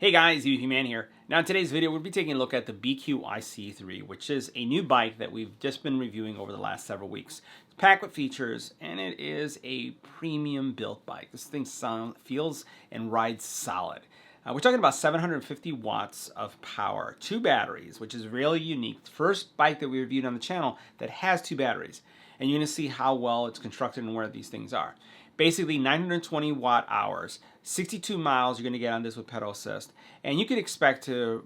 Hey guys, EBPMAN here. Now in today's video, we'll be taking a look at the BQIC3, which is a new bike that we've just been reviewing over the last several weeks. It's packed with features, and it is a premium built bike. This thing feels and rides solid. We're talking about 750 watts of power, 2 batteries, which is really unique. The first bike that we reviewed on the channel that has 2 batteries. And you're going to see how well it's constructed and where these things are. Basically 920 watt hours, 62 miles you're going to get on this with pedal assist. And you can expect to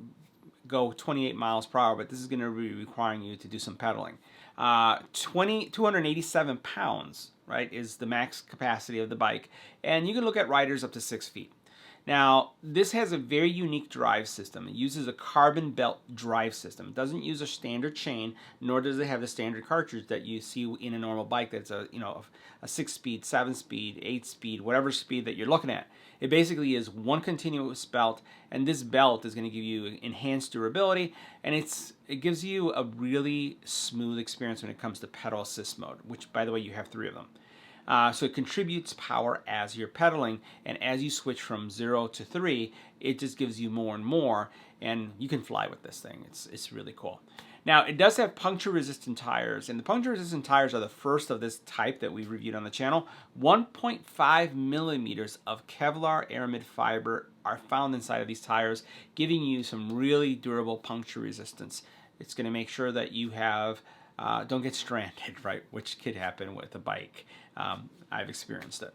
go 28 miles per hour, but this is going to be requiring you to do some pedaling. 287 pounds, right, is the max capacity of the bike. And you can look at riders up to 6 feet. Now, this has a very unique drive system. It uses a carbon belt drive system. It doesn't use a standard chain, nor does it have the standard cartridge that you see in a normal bike that's a 6-speed, 7-speed, 8-speed, whatever speed that you're looking at. It basically is one continuous belt, and this belt is going to give you enhanced durability, and it gives you a really smooth experience when it comes to pedal assist mode, which, by the way, you have 3 of them. So it contributes power as you're pedaling, and as you switch from 0 to 3, it just gives you more and more, and you can fly with this thing. It's really cool. Now, it does have puncture resistant tires, and the puncture resistant tires are the first of this type that we've reviewed on the channel. 1.5 millimeters of Kevlar aramid fiber are found inside of these tires, giving you some really durable puncture resistance. It's going to make sure that you have don't get stranded, right? Which could happen with a bike. I've experienced it.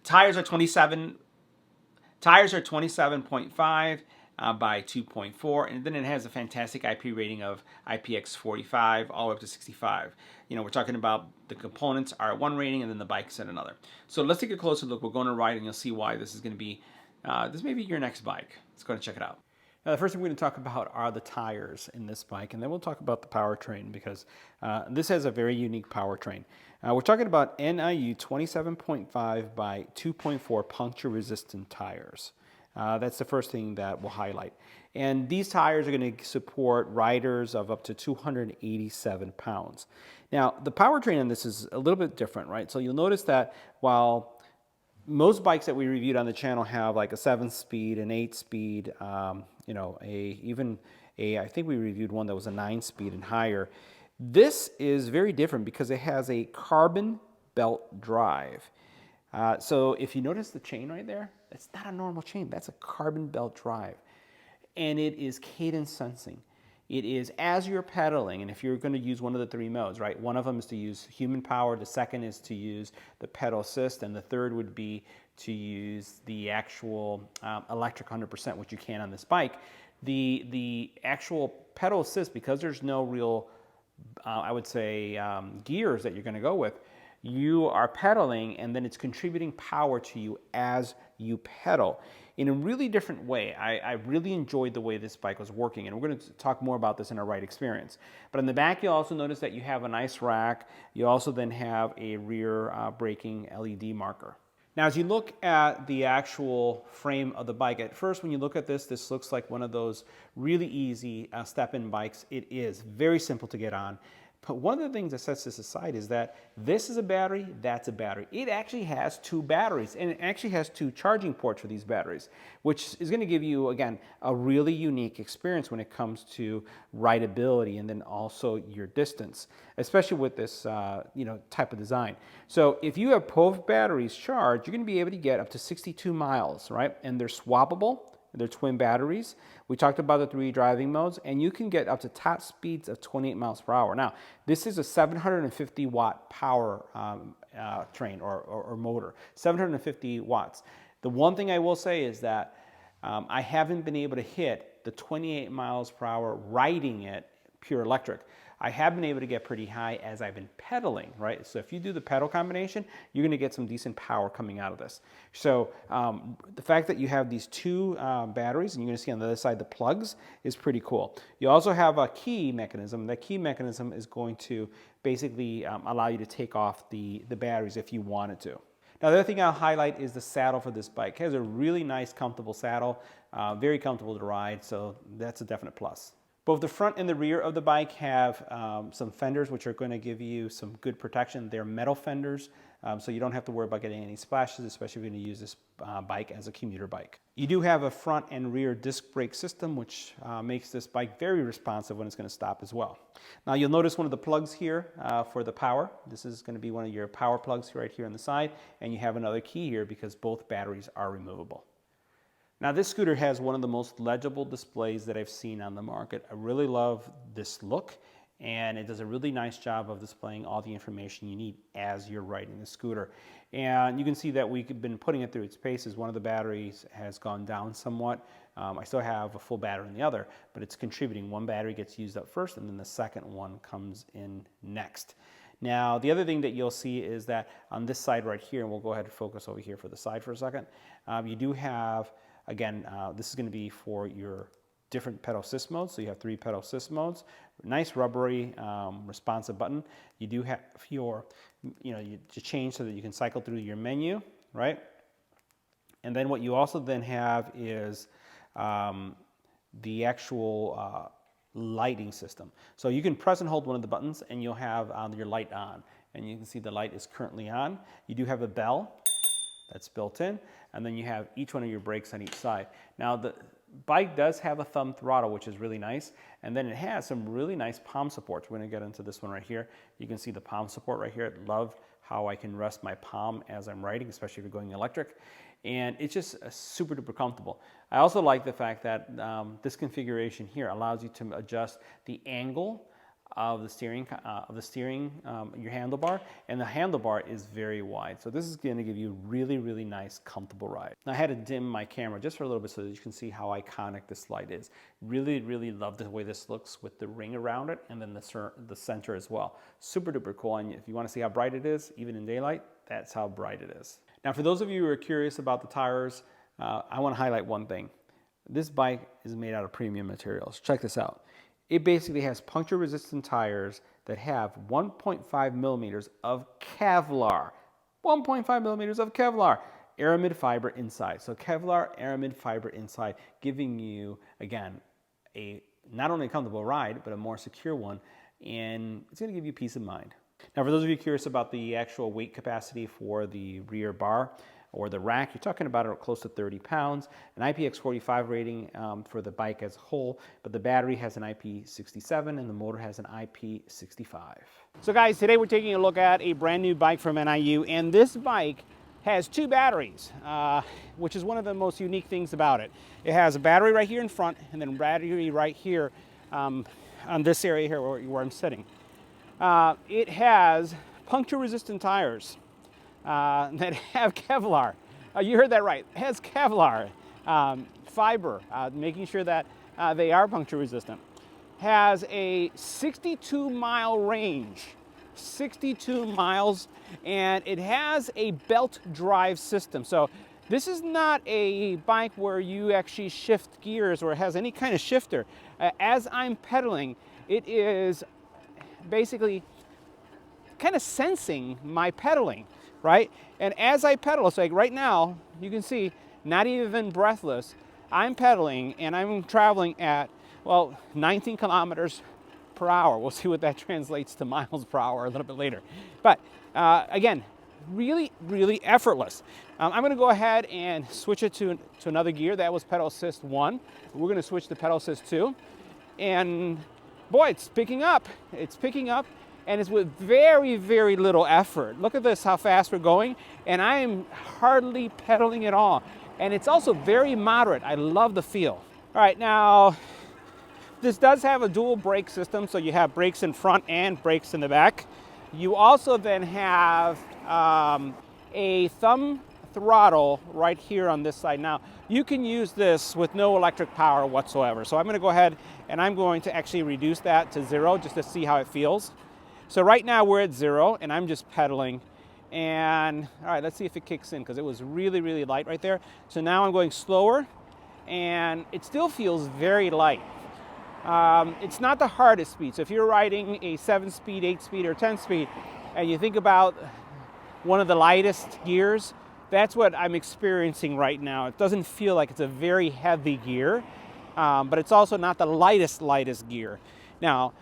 Tires are 27.5 by 2.4, and then it has a fantastic IP rating of IPX45 all the way up to 65. We're talking about the components are at one rating, and then the bike's at another. So let's take a closer look. We'll go on a ride, and you'll see why this is going to be. This may be your next bike. Let's go and check it out. Now, the first thing we're going to talk about are the tires in this bike, and then we'll talk about the powertrain because this has a very unique powertrain. We're talking about NIU 27.5 by 2.4 puncture resistant tires. That's the first thing that we'll highlight. And these tires are going to support riders of up to 287 pounds. Now, the powertrain on this is a little bit different, right? So you'll notice that while most bikes that we reviewed on the channel have like a 7-speed, an 8-speed, I think we reviewed one that was a 9-speed and higher. This is very different because it has a carbon belt drive. So if you notice the chain right there, it's not a normal chain. That's a carbon belt drive. And it is cadence sensing. It is as you're pedaling, and if you're going to use one of the 3 modes, right? One of them is to use human power, the second is to use the pedal assist, and the third would be to use the actual electric 100%, which you can on this bike. The actual pedal assist, because there's no real, I would say, gears that you're going to go with, you are pedaling, and then it's contributing power to you as you pedal in a really different way. I really enjoyed the way this bike was working, and we're going to talk more about this in our ride experience. But in the back, you'll also notice that you have a nice rack. You also then have a rear braking LED marker. Now, as you look at the actual frame of the bike, at first when you look at this looks like one of those really easy step-in bikes. It is very simple to get on. But one of the things that sets this aside is that this is a battery, that's a battery. It actually has 2 batteries, and it actually has 2 charging ports for these batteries, which is going to give you, again, a really unique experience when it comes to rideability and then also your distance, especially with this type of design. So if you have both batteries charged, you're going to be able to get up to 62 miles, right? And they're swappable. They're twin batteries. We talked about the 3 driving modes, and you can get up to top speeds of 28 miles per hour. Now, this is a 750 watt power train or motor, 750 watts. The one thing I will say is that I haven't been able to hit the 28 miles per hour riding it pure electric. I have been able to get pretty high as I've been pedaling, right? So if you do the pedal combination, you're going to get some decent power coming out of this. So the fact that you have these 2 batteries, and you're going to see on the other side the plugs, is pretty cool. You also have a key mechanism. That key mechanism is going to basically allow you to take off the batteries if you wanted to. Now, the other thing I'll highlight is the saddle for this bike. It has a really nice, comfortable saddle, very comfortable to ride, so that's a definite plus. Both the front and the rear of the bike have some fenders which are going to give you some good protection. They're metal fenders, so you don't have to worry about getting any splashes, especially if you're going to use this bike as a commuter bike. You do have a front and rear disc brake system, which makes this bike very responsive when it's going to stop as well. Now you'll notice one of the plugs here for the power. This is going to be one of your power plugs right here on the side, and you have another key here because both batteries are removable. Now this scooter has one of the most legible displays that I've seen on the market. I really love this look, and it does a really nice job of displaying all the information you need as you're riding the scooter. And you can see that we've been putting it through its paces. One of the batteries has gone down somewhat. I still have a full battery in the other, but it's contributing. One battery gets used up first, and then the second one comes in next. Now, the other thing that you'll see is that on this side right here, and we'll go ahead and focus over here for the side for a second, you do have, again, this is going to be for your different pedal assist modes. So you have 3 pedal assist modes. Nice rubbery responsive button. You do have your, you change so that you can cycle through your menu, right? And then what you also then have is the actual lighting system. So you can press and hold one of the buttons and you'll have your light on. And you can see the light is currently on. You do have a bell that's built in, and then you have each one of your brakes on each side. Now the bike does have a thumb throttle, which is really nice, and then it has some really nice palm supports. We're going to get into this one right here. You can see the palm support right here. I love how I can rest my palm as I'm riding, especially if you're going electric, and it's just super duper comfortable. I also like the fact that this configuration here allows you to adjust the angle of the steering, your handlebar, and the handlebar is very wide. So this is going to give you a really, really nice, comfortable ride. Now I had to dim my camera just for a little bit so that you can see how iconic this light is. Really, really love the way this looks with the ring around it and then the center as well. Super duper cool. And if you want to see how bright it is, even in daylight, that's how bright it is. Now for those of you who are curious about the tires, I want to highlight one thing. This bike is made out of premium materials. Check this out. It basically has puncture resistant tires that have 1.5 millimeters of Kevlar. 1.5 millimeters of Kevlar. Aramid fiber inside. So Kevlar aramid fiber inside, giving you, again, a not only a comfortable ride, but a more secure one. And it's going to give you peace of mind. Now, for those of you curious about the actual weight capacity for the rear bar, or the rack, you're talking about close to 30 pounds, an IPX45 rating for the bike as a whole, but the battery has an IP67 and the motor has an IP65. So guys, today we're taking a look at a brand new bike from NIU, and this bike has 2 batteries, which is one of the most unique things about it. It has a battery right here in front and then a battery right here on this area here where I'm sitting. It has puncture resistant tires that have Kevlar. You heard that right. It has Kevlar fiber, making sure that they are puncture resistant. Has a 62-mile range, 62 miles, and it has a belt drive system. So this is not a bike where you actually shift gears or it has any kind of shifter. As I'm pedaling, it is basically kind of sensing my pedaling. Right? And as I pedal, it's like right now, you can see, not even breathless, I'm pedaling and I'm traveling at, well, 19 kilometers per hour. We'll see what that translates to miles per hour a little bit later. But again, really, really effortless. I'm going to go ahead and switch it to another gear. That was pedal assist 1. We're going to switch to pedal assist 2. And boy, it's picking up. It's picking up. And it's with very, very little effort. Look at this, how fast we're going. And I am hardly pedaling at all. And it's also very moderate. I love the feel. All right, now, this does have a dual brake system. So you have brakes in front and brakes in the back. You also then have a thumb throttle right here on this side. Now, you can use this with no electric power whatsoever. So I'm going to go ahead and I'm going to actually reduce that to 0 just to see how it feels. So right now we're at 0 and I'm just pedaling, and all right, let's see if it kicks in because it was really, really light right there. So now I'm going slower and it still feels very light. It's not the hardest speed. So if you're riding a 7-speed, 8-speed, or 10-speed and you think about one of the lightest gears, that's what I'm experiencing right now. It doesn't feel like it's a very heavy gear. but it's also not the lightest gear. Now,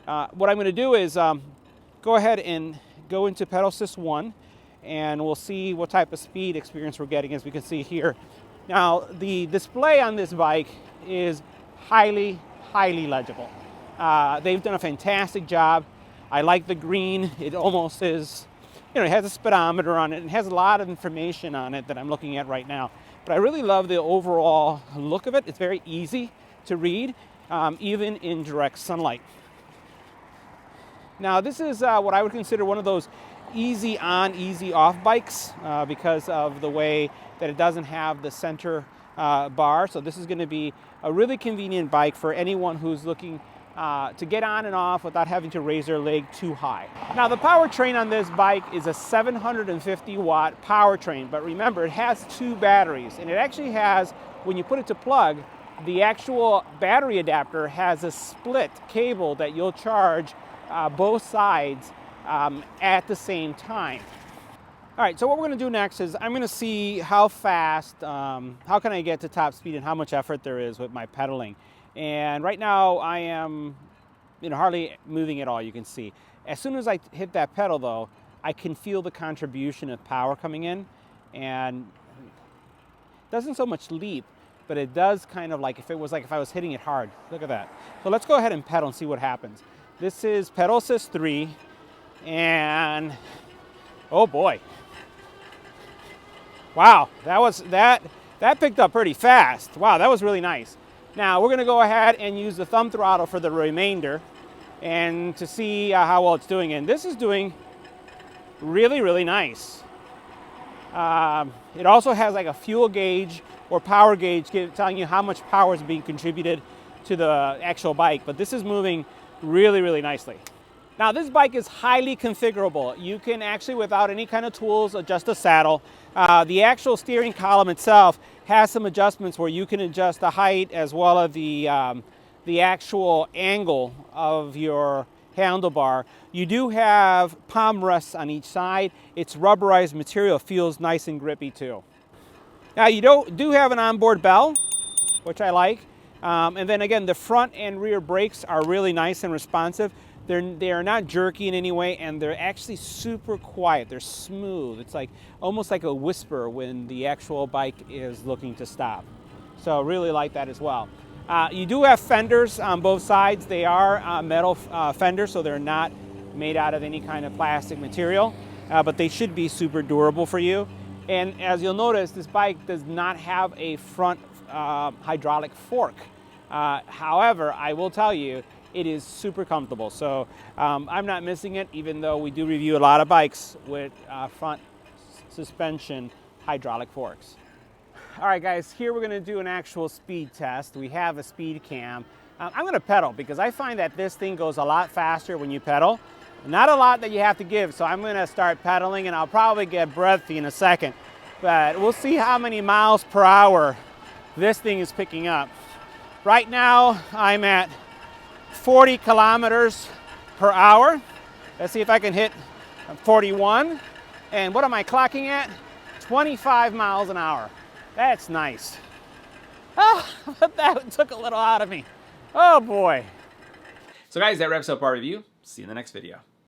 what I'm going to do is go ahead and go into pedal assist 1, and we'll see what type of speed experience we're getting, as we can see here. Now, the display on this bike is highly legible. They've done a fantastic job. I like the green. It almost is, it has a speedometer on it and has a lot of information on it that I'm looking at right now. But I really love the overall look of it. It's very easy to read, even in direct sunlight. Now, this is what I would consider one of those easy on, easy off bikes because of the way that it doesn't have the center bar. So this is going to be a really convenient bike for anyone who's looking to get on and off without having to raise their leg too high. Now, the powertrain on this bike is a 750 watt powertrain, but remember, it has 2 batteries, and it actually has, when you put it to plug, the actual battery adapter has a split cable that you'll charge both sides at the same time. All right, so what we're going to do next is I'm going to see how fast, how can I get to top speed and how much effort there is with my pedaling. And right now I am hardly moving at all, you can see. As soon as I hit that pedal though, I can feel the contribution of power coming in, and it doesn't so much leap, but it does kind of like if I was hitting it hard. Look at that. So let's go ahead and pedal and see what happens. This is pedal assist 3, and oh boy. Wow, that picked up pretty fast. Wow, that was really nice. Now we're going to go ahead and use the thumb throttle for the remainder and to see how well it's doing. And this is doing really nice. It also has like a fuel gauge or power gauge telling you how much power is being contributed to the actual bike. But this is moving really nicely. Now, this bike is highly configurable. You can actually, without any kind of tools, adjust the saddle. The actual steering column itself has some adjustments where you can adjust the height as well as the actual angle of your handlebar. You do have palm rests on each side. It's rubberized material, feels nice and grippy too. Now, you do have an onboard bell, which I like. And then again, the front and rear brakes are really nice and responsive. They are not jerky in any way, and they're actually super quiet. They're smooth. It's like almost like a whisper when the actual bike is looking to stop. So really like that as well. You do have fenders on both sides. They are metal fenders, so they're not made out of any kind of plastic material, but they should be super durable for you. And as you'll notice, this bike does not have a front hydraulic fork. However, I will tell you, it is super comfortable. So I'm not missing it, even though we do review a lot of bikes with front suspension hydraulic forks. All right, guys, here we're going to do an actual speed test. We have a speed cam. I'm going to pedal because I find that this thing goes a lot faster when you pedal. Not a lot that you have to give, so I'm going to start pedaling, and I'll probably get breathy in a second. But we'll see how many miles per hour this thing is picking up. Right now, I'm at 40 kilometers per hour. Let's see if I can hit 41. And what am I clocking at? 25 miles an hour. That's nice. Oh, but that took a little out of me. Oh boy. So guys, that wraps up our review. See you in the next video.